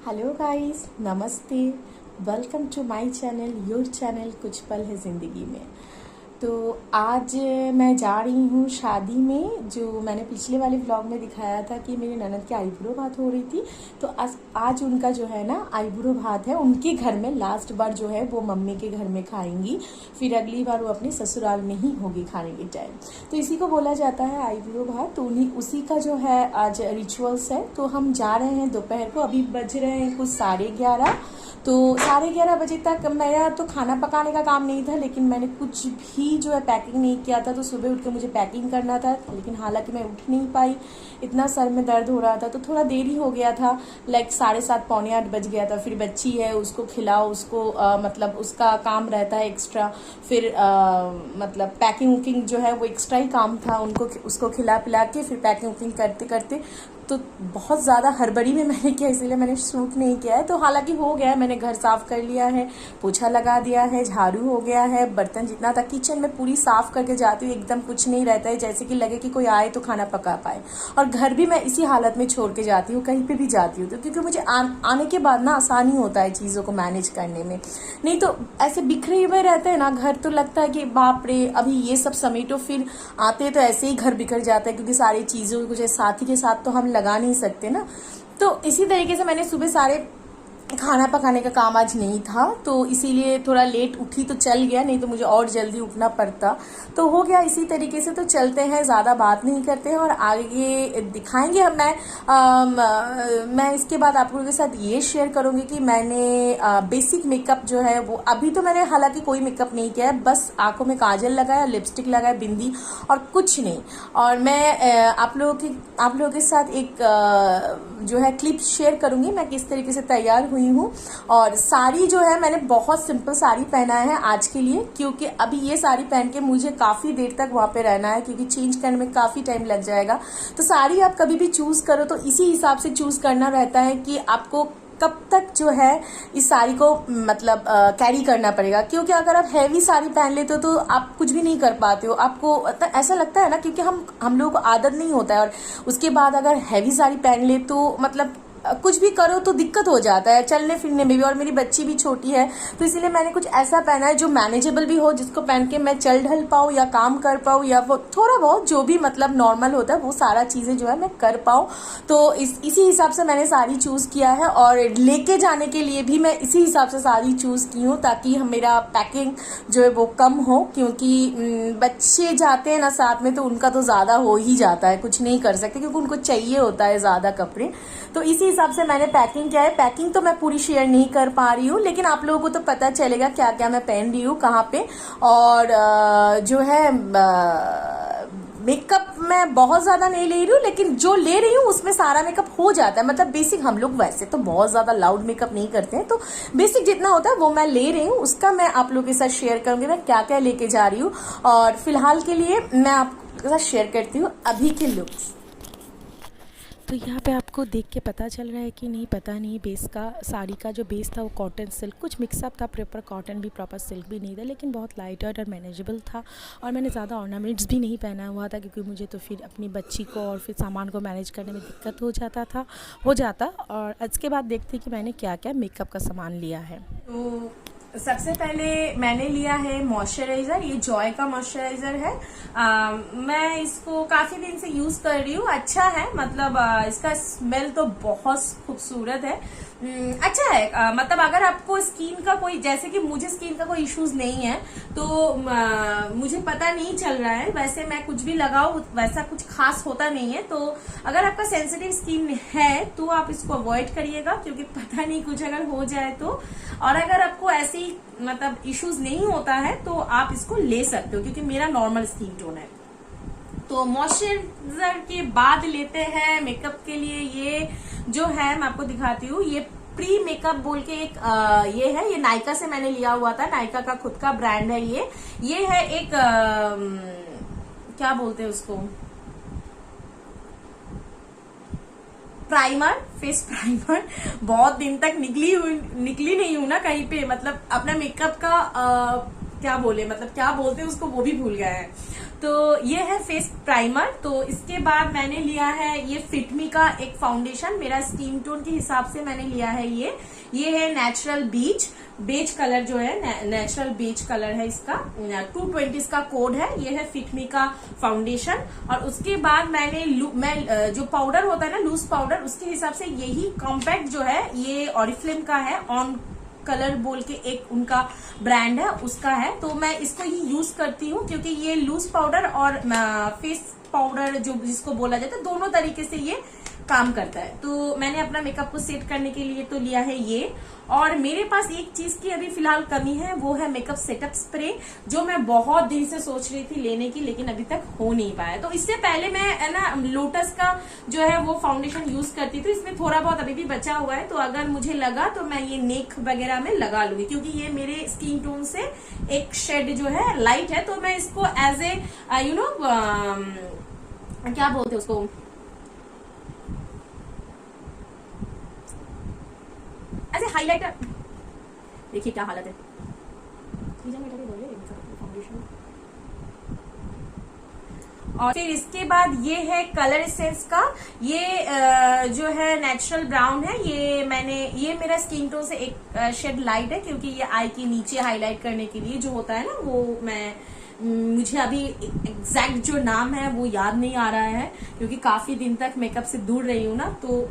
Hello guys, नमस्ते। Welcome to my channel, your channel कुछ पल है ज़िंदगी में। तो आज मैं जा रही हूँ शादी में। जो मैंने पिछले वाले व्लॉग में दिखाया था कि मेरी ननद की आईब्रो भात हो रही थी, तो आज उनका जो है ना आईब्रो भात है उनके घर में। लास्ट बार जो है वो मम्मी के घर में खाएंगी, फिर अगली बार वो अपने ससुराल में ही होगी खाने के टाइम। तो इसी को बोला जाता है आईब्रो भात। तो उन्हीं उसी का जो है आज रिचुअल्स है। तो हम जा रहे हैं दोपहर को, अभी बज रहे हैं कुछ 11:30। तो 11:30 बजे तक मेरा तो खाना पकाने का काम नहीं था, लेकिन मैंने कुछ भी जो है पैकिंग नहीं किया था। तो सुबह उठ के मुझे पैकिंग करना था, लेकिन हालांकि मैं उठ नहीं पाई, इतना सर में दर्द हो रहा था। तो थोड़ा देरी हो गया था, लाइक 7:30 पौने 8 बज गया था। फिर बच्ची है, उसको खिलाओ, उसको मतलब उसका काम रहता है एक्स्ट्रा। फिर मतलब पैकिंग वुकिंग जो है वो एक्स्ट्रा ही काम था, उनको उसको खिला पिला के फिर पैकिंग वुकिंग करते करते तो बहुत ज़्यादा हड़बड़ी में मैंने किया, इसीलिए मैंने शूट नहीं किया है। तो हालांकि हो गया है, मैंने घर साफ कर लिया है, पोछा लगा दिया है, झाड़ू हो गया है, बर्तन जितना था किचन में पूरी साफ करके जाती हूँ। एकदम कुछ नहीं रहता है, जैसे कि लगे कि कोई आए तो खाना पका पाए। और घर भी मैं इसी हालत में छोड़ के जाती हूँ, कहीं पे भी जाती हूँ तो, क्योंकि मुझे आने के बाद ना आसानी होता है चीज़ों को मैनेज करने में। नहीं तो ऐसे बिखरे हुए रहते हैं ना घर, तो लगता है कि बाप रे अभी ये सब समेटो, फिर आते तो ऐसे ही घर बिखर जाता है, क्योंकि सारी चीज़ों को कुछ साथी के साथ तो हम लगा नहीं सकते ना। तो इसी तरीके से मैंने सुबह सारे खाना पकाने का काम आज नहीं था, तो इसीलिए थोड़ा लेट उठी तो चल गया, नहीं तो मुझे और जल्दी उठना पड़ता। तो हो गया इसी तरीके से। तो चलते हैं, ज़्यादा बात नहीं करते हैं और आगे दिखाएंगे हम। मैं इसके बाद आप लोगों के साथ ये शेयर करूंगी कि मैंने बेसिक मेकअप जो है वो अभी तो मैंने हालांकि कोई मेकअप नहीं किया है, बस आंखों में काजल लगाया, लिपस्टिक लगाया, बिंदी और कुछ नहीं। और मैं आप लोगों के साथ एक जो है क्लिप शेयर करूंगी मैं किस तरीके से तैयार हुई हूँ। और साड़ी जो है मैंने बहुत सिंपल साड़ी पहना है आज के लिए, क्योंकि अभी ये साड़ी पहन के मुझे काफ़ी देर तक वहाँ पे रहना है, क्योंकि चेंज करने में काफ़ी टाइम लग जाएगा। तो साड़ी आप कभी भी चूज़ करो तो इसी हिसाब से चूज़ करना रहता है कि आपको कब तक जो है इस साड़ी को मतलब कैरी करना पड़ेगा। क्योंकि अगर आप हैवी साड़ी पहन लेते हो तो आप कुछ भी नहीं कर पाते हो, आपको ऐसा लगता है ना, क्योंकि हम लोगों को आदत नहीं होता है। और उसके बाद अगर हैवी साड़ी पहन ले तो मतलब कुछ भी करो तो दिक्कत हो जाता है चलने फिरने में भी। और मेरी बच्ची भी छोटी है, तो इसीलिए मैंने कुछ ऐसा पहना है जो मैनेजेबल भी हो, जिसको पहन के मैं चल ढल पाऊँ या काम कर पाऊँ, या वो थोड़ा बहुत जो भी मतलब नॉर्मल होता है वो सारा चीज़ें जो है मैं कर पाऊँ। तो इसी हिसाब से मैंने साड़ी चूज़ किया है। और लेके जाने के लिए भी मैं इसी हिसाब से साड़ी चूज़ की हूँ, ताकि मेरा पैकिंग जो है वो कम हो। क्योंकि बच्चे जाते हैं ना साथ में, तो उनका तो ज़्यादा हो ही जाता है, कुछ नहीं कर सकते, क्योंकि उनको चाहिए होता है ज़्यादा कपड़े। तो इसी हिसाब से मैंने पैकिंग किया है। पैकिंग तो मैं पूरी शेयर नहीं कर पा रही हूँ, लेकिन आप लोगों को तो पता चलेगा क्या क्या मैं पहन रही हूँ, कहाँ पे। और जो है मेकअप मैं बहुत ज़्यादा नहीं ले रही हूँ, लेकिन जो ले रही हूँ उसमें सारा मेकअप हो जाता है। मतलब बेसिक, हम लोग वैसे तो बहुत ज़्यादा लाउड मेकअप नहीं करते हैं, तो बेसिक जितना होता है वो मैं ले रही हूँ। उसका मैं आप लोगों के साथ शेयर करूँगी मैं क्या क्या लेके जा रही हूँ। और फिलहाल के लिए मैं आपके साथ शेयर करती हूँ अभी के लुक्स। तो यहाँ पे आपको देख के पता चल रहा है कि नहीं, पता नहीं। बेस का साड़ी का जो बेस था वो कॉटन सिल्क, कुछ मिक्सअप था, प्रॉपर कॉटन भी प्रॉपर सिल्क भी नहीं था, लेकिन बहुत लाइट वेट और मैनेजेबल था। और मैंने ज़्यादा ऑर्नामेंट्स भी नहीं पहना हुआ था, क्योंकि मुझे तो फिर अपनी बच्ची को और फिर सामान को मैनेज करने में दिक्कत हो जाता। और इसके बाद देखते कि मैंने क्या क्या मेकअप का सामान लिया है। तो सबसे पहले मैंने लिया है मॉइस्चराइजर। ये जॉय का मॉइस्चराइजर है। मैं इसको काफी दिन से यूज कर रही हूँ। अच्छा है, मतलब इसका स्मेल तो बहुत खूबसूरत है। अच्छा है। मतलब अगर आपको स्किन का कोई, जैसे कि मुझे स्किन का कोई इश्यूज नहीं है, तो मुझे पता नहीं चल रहा है, वैसे मैं कुछ भी लगाऊं वैसा कुछ खास होता नहीं है। तो अगर आपका सेंसिटिव स्किन है तो आप इसको अवॉइड करिएगा, क्योंकि पता नहीं कुछ अगर हो जाए तो। और अगर आपको ऐसी मतलब इश्यूज नहीं होता है तो आप इसको ले सकते हो, क्योंकि मेरा नॉर्मल स्किन टोन है। तो मॉइस्चराइजर के बाद लेते हैं मेकअप के लिए ये जो है, मैं आपको दिखाती हूँ। ये प्री मेकअप बोल के एक ये है, ये नायका से मैंने लिया हुआ था। नायका का खुद का ब्रांड है ये है एक क्या बोलते हैं उसको, प्राइमर, फेस प्राइमर। बहुत दिन तक निकली नहीं हूं ना कहीं पे, मतलब अपना मेकअप का क्या बोले, मतलब क्या बोलते हैं उसको वो भी भूल गए हैं। तो ये है फेस प्राइमर। तो इसके बाद मैंने लिया है ये फिटमी का एक फाउंडेशन, मेरा स्किन टोन के हिसाब से मैंने लिया है ये है नेचुरल बेज कलर जो है, नेचुरल बेज कलर है इसका, 220 का कोड है। ये है फिटमी का फाउंडेशन। और उसके बाद मैं जो पाउडर होता है ना, लूज पाउडर, उसके हिसाब से यही कॉम्पैक्ट जो है ये ऑरिफ्लेम का है, ऑन कलर बोल के एक उनका ब्रांड है, उसका है। तो मैं इसको ही यूज करती हूँ क्योंकि ये लूज पाउडर और फेस पाउडर जो जिसको बोला जाता है, दोनों तरीके से ये काम करता है। तो मैंने अपना मेकअप को सेट करने के लिए तो लिया है ये। और मेरे पास एक चीज की अभी फिलहाल कमी है, वो है मेकअप सेटअप स्प्रे, जो मैं बहुत दिन से सोच रही थी लेने की, लेकिन अभी तक हो नहीं पाया। तो इससे पहले मैं ना लोटस का जो है वो फाउंडेशन यूज करती थी, इसमें थोड़ा बहुत अभी भी बचा हुआ है। तो अगर मुझे लगा तो मैं ये नेक वगैरह में लगा लूंगी, क्योंकि ये मेरे स्किन टोन से एक शेड जो है लाइट है। तो मैं इसको एज ए क्या बोलते हैं उसको, ऐसे हाइलाइटर, देखिए क्या हालत है। और फिर इसके बाद ये है कलर एसेंस का, ये जो है नेचुरल ब्राउन है। ये मेरा स्किन टोन से एक शेड लाइट है, क्योंकि ये आई के नीचे हाईलाइट करने के लिए जो होता है ना, वो मुझे अभी एग्जैक्ट जो नाम है वो याद नहीं आ रहा है, क्योंकि काफी दिन तक मेकअप से दूर रही हूँ ना, तो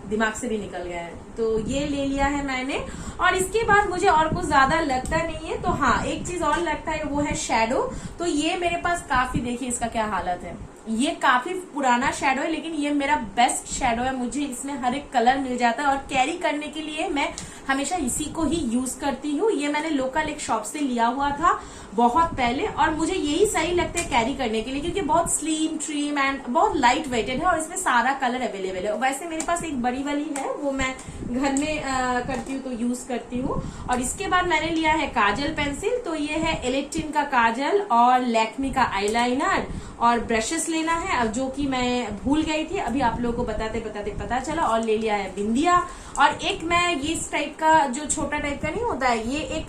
दिमाग से भी निकल गया है। तो ये ले लिया है मैंने। और इसके बाद मुझे और कुछ ज्यादा लगता नहीं है। तो हाँ, एक चीज और लगता है, वो है शैडो। तो ये मेरे पास काफी, देखिए इसका क्या हालत है, ये काफी पुराना शैडो है, लेकिन ये मेरा बेस्ट शैडो है। मुझे इसमें हर एक कलर मिल जाता है और कैरी करने के लिए मैं हमेशा इसी को ही यूज करती हूँ। ये मैंने लोकल एक शॉप से लिया हुआ था बहुत पहले, और मुझे यही सही लगता है कैरी करने के लिए, क्योंकि बहुत स्लिम ट्रिम एंड बहुत लाइट वेटेड है, और इसमें सारा कलर अवेलेबल है। वैसे मेरे पास एक बड़ी वाली है, वो मैं घर में करती हूँ तो यूज करती हूँ। और इसके बाद मैंने लिया है काजल पेंसिल। तो ये है एलेक्ट्रिन का काजल और लैक्मी का आईलाइनर, और ब्रशेस लेना है, अब जो कि मैं भूल गई थी, अभी आप लोगों को बताते बताते पता चला। और ले लिया है बिंदिया, और एक मैं ये इस टाइप का जो छोटा टाइप का नहीं होता है, ये एक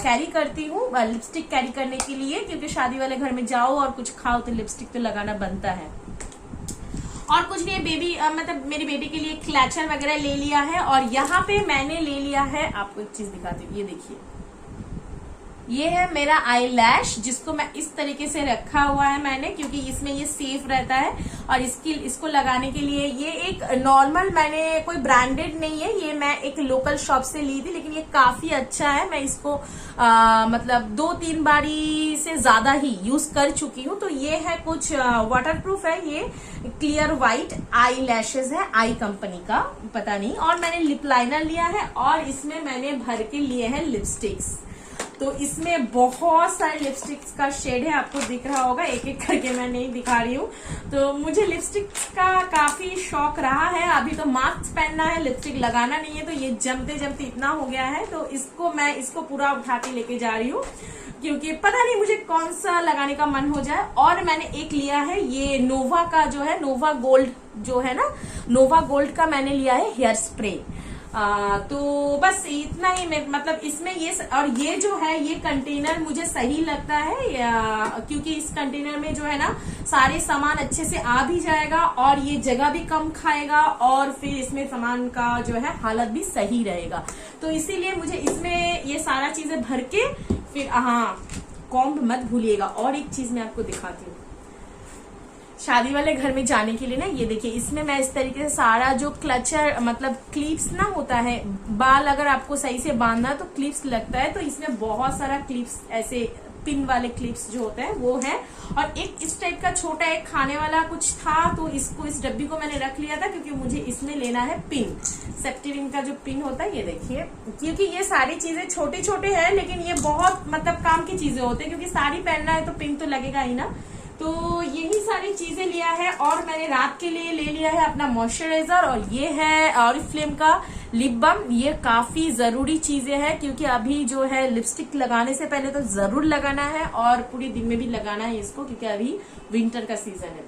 कैरी करती हूँ लिपस्टिक कैरी करने के लिए, क्योंकि शादी वाले घर में जाओ और कुछ खाओ तो लिपस्टिक तो लगाना बनता है। और कुछ नहीं, बेबी मतलब मेरी बेटी के लिए क्लैचर वगैरह ले लिया है। और यहाँ पे मैंने ले लिया है, आपको एक चीज दिखाती हूँ, ये देखिए, ये है मेरा आई लैश, जिसको मैं इस तरीके से रखा हुआ है मैंने, क्योंकि इसमें ये सेफ रहता है। और इसको लगाने के लिए ये एक नॉर्मल, मैंने कोई ब्रांडेड नहीं है, ये मैं एक लोकल शॉप से ली थी, लेकिन ये काफी अच्छा है। मैं इसको मतलब 2-3 बारी से ज्यादा ही यूज कर चुकी हूँ। तो ये है कुछ वाटरप्रूफ है, ये क्लियर व्हाइट आई लैशेज है, आई कंपनी का, पता नहीं। और मैंने लिप लाइनर लिया है, और इसमें मैंने भर के लिए हैं लिपस्टिक्स। तो इसमें बहुत सारे लिपस्टिक्स का शेड है, आपको दिख रहा होगा, एक एक करके मैं नहीं दिखा रही हूँ। तो मुझे लिपस्टिक्स का काफी शौक रहा है। अभी तो मास्क पहनना है, लिपस्टिक लगाना नहीं है, तो ये जमते जमते इतना हो गया है। तो इसको पूरा उठा के लेके जा रही हूँ, क्योंकि पता नहीं मुझे कौन सा लगाने का मन हो जाए। और मैंने एक लिया है ये नोवा का, जो है नोवा गोल्ड जो है ना, नोवा गोल्ड का मैंने लिया है हेयर स्प्रे। तो बस इतना ही, मतलब इसमें ये, और ये जो है ये कंटेनर मुझे सही लगता है, क्योंकि इस कंटेनर में जो है ना सारे सामान अच्छे से आ भी जाएगा, और ये जगह भी कम खाएगा, और फिर इसमें सामान का जो है हालत भी सही रहेगा। तो इसीलिए मुझे इसमें ये सारा चीजें भर के, फिर हाँ, कॉम्ब मत भूलिएगा। और एक चीज मैं आपको दिखाती हूँ, शादी वाले घर में जाने के लिए ना, ये देखिए, इसमें मैं इस तरीके से सारा जो क्लचर, मतलब क्लिप्स ना होता है, बाल अगर आपको सही से बांधना तो क्लिप्स लगता है, तो इसमें बहुत सारा क्लिप्स, ऐसे पिन वाले क्लिप्स जो होते हैं वो है। और एक इस टाइप का छोटा एक खाने वाला कुछ था, तो इस डब्बी को मैंने रख लिया था, क्योंकि मुझे इसमें लेना है पिन, सेप्टेरिन का जो पिन होता है, ये देखिए, क्योंकि ये सारी चीजें छोटे छोटे हैं, लेकिन ये बहुत मतलब काम की चीजें होती है, क्योंकि साड़ी पहनना है तो पिन तो लगेगा ही ना। तो यही सारी चीजें लिया है। और मैंने रात के लिए ले लिया है अपना मॉइस्चराइजर, और ये है ऑरिफ्लेम का लिप बाम। ये काफी जरूरी चीजें हैं, क्योंकि अभी जो है लिपस्टिक लगाने से पहले तो जरूर लगाना है, और पूरी दिन में भी लगाना है इसको, क्योंकि अभी विंटर का सीजन है।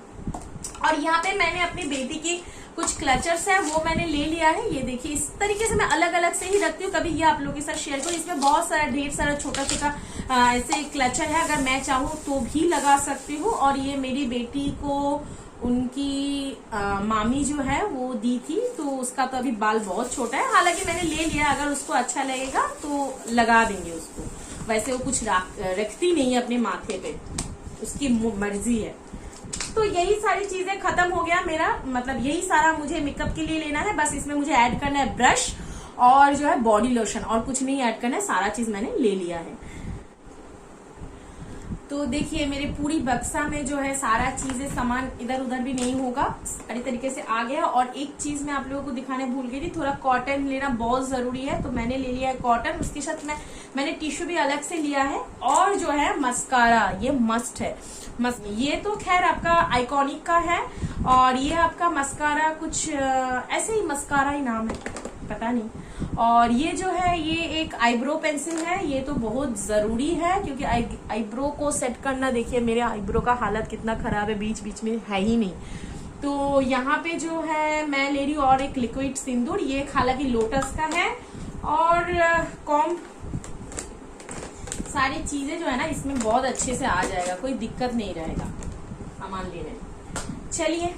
और यहाँ पे मैंने अपनी बेटी की कुछ क्लचर्स है वो मैंने ले लिया है। ये देखिए, इस तरीके से मैं अलग अलग से ही रखती हूँ, कभी ये आप लोगों के साथ शेयर करूँ। इसमें बहुत सारा ढेर सारा छोटा छोटा ऐसे क्लचर है, अगर मैं चाहूँ तो भी लगा सकती हूँ। और ये मेरी बेटी को उनकी मामी जो है वो दी थी, तो उसका तो अभी बाल बहुत छोटा है, हालांकि मैंने ले लिया, अगर उसको अच्छा लगेगा तो लगा देंगे उसको। वैसे वो कुछ रखती नहीं है अपने माथे पे, उसकी मर्जी है। तो यही सारी चीजें खत्म हो गया मेरा, मतलब यही सारा मुझे मेकअप के लिए लेना है। बस इसमें मुझे ऐड करना है ब्रश और जो है बॉडी लोशन, और कुछ नहीं ऐड करना है, सारा चीज मैंने ले लिया है। तो देखिए मेरे पूरी बक्सा में जो है सारा चीजें, सामान इधर उधर भी नहीं होगा, सारी तरीके से आ गया। और एक चीज मैं आप लोगों को दिखाने भूल गई थी, थोड़ा कॉटन लेना बहुत जरूरी है, तो मैंने ले लिया है कॉटन। उसके साथ मैंने टिश्यू भी अलग से लिया है। और जो है मस्कारा, ये मस्ट है। ये तो खैर आपका आइकॉनिक का है, और ये आपका मस्कारा कुछ ऐसे ही मस्कारा ही नाम है, पता नहीं। और ये जो है ये एक आईब्रो पेंसिल है, ये तो बहुत जरूरी है, क्योंकि आईब्रो को सेट करना, देखिए मेरे आईब्रो का हालत कितना खराब है, बीच बीच में है ही नहीं। तो यहाँ पे जो है मैं ले रही हूँ और एक लिक्विड सिंदूर, ये हालांकि लोटस का है। और कॉम, सारी चीजें जो है ना इसमें बहुत अच्छे से आ जाएगा, कोई दिक्कत नहीं रहेगा सामान लेने में। चलिए,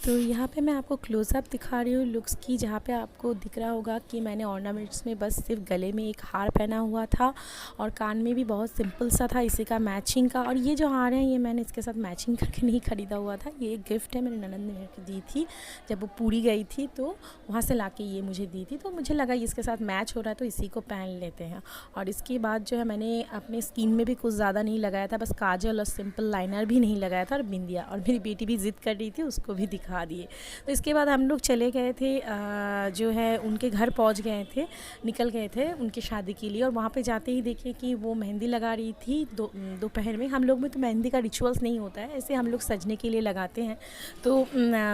तो यहाँ पे मैं आपको क्लोज़अप दिखा रही हूँ लुक्स की, जहाँ पे आपको दिख रहा होगा कि मैंने ऑर्नामेंट्स में बस सिर्फ गले में एक हार पहना हुआ था, और कान में भी बहुत सिंपल सा था इसी का मैचिंग का। और ये जो हार है ये मैंने इसके साथ मैचिंग करके नहीं ख़रीदा हुआ था, ये एक गिफ्ट है, मेरी ननद ने मेरे दी थी जब वो पूरी गई थी, तो वहाँ से ला के ये मुझे दी थी। तो मुझे लगा इसके साथ मैच हो रहा है तो इसी को पहन लेते हैं। और इसके बाद जो है मैंने अपने स्किन में भी कुछ ज़्यादा नहीं लगाया था, बस काजल और सिंपल लाइनर भी नहीं लगाया था, और बिंदिया। और मेरी बेटी भी ज़िद कर रही थी, उसको भी दिखा दिए। तो इसके बाद हम लोग चले गए थे, जो है उनके घर पहुंच गए थे, निकल गए थे उनकी शादी के लिए। और वहाँ पे जाते ही देखिए कि वो मेहंदी लगा रही थी दोपहर में। हम लोग में तो मेहंदी का रिचुअल्स नहीं होता है, ऐसे हम लोग सजने के लिए लगाते हैं। तो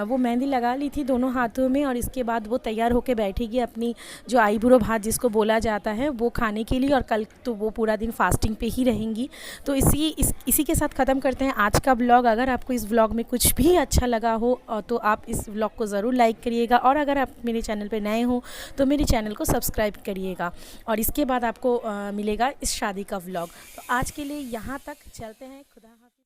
वो मेहंदी लगा ली थी दोनों हाथों में, और इसके बाद वो तैयार होकर बैठेगी अपनी जो आईब्रो भात जिसको बोला जाता है वो खाने के लिए। और कल तो वो पूरा दिन फास्टिंग पे ही रहेंगी। तो इसी के साथ ख़त्म करते हैं आज का ब्लॉग। अगर आपको इस ब्लॉग में कुछ भी अच्छा लगा हो तो आप इस व्लॉग को ज़रूर लाइक करिएगा, और अगर आप मेरे चैनल पे नए हो तो मेरे चैनल को सब्सक्राइब करिएगा। और इसके बाद आपको मिलेगा इस शादी का व्लॉग। तो आज के लिए यहाँ तक, चलते हैं, खुदा हाफ़िज़।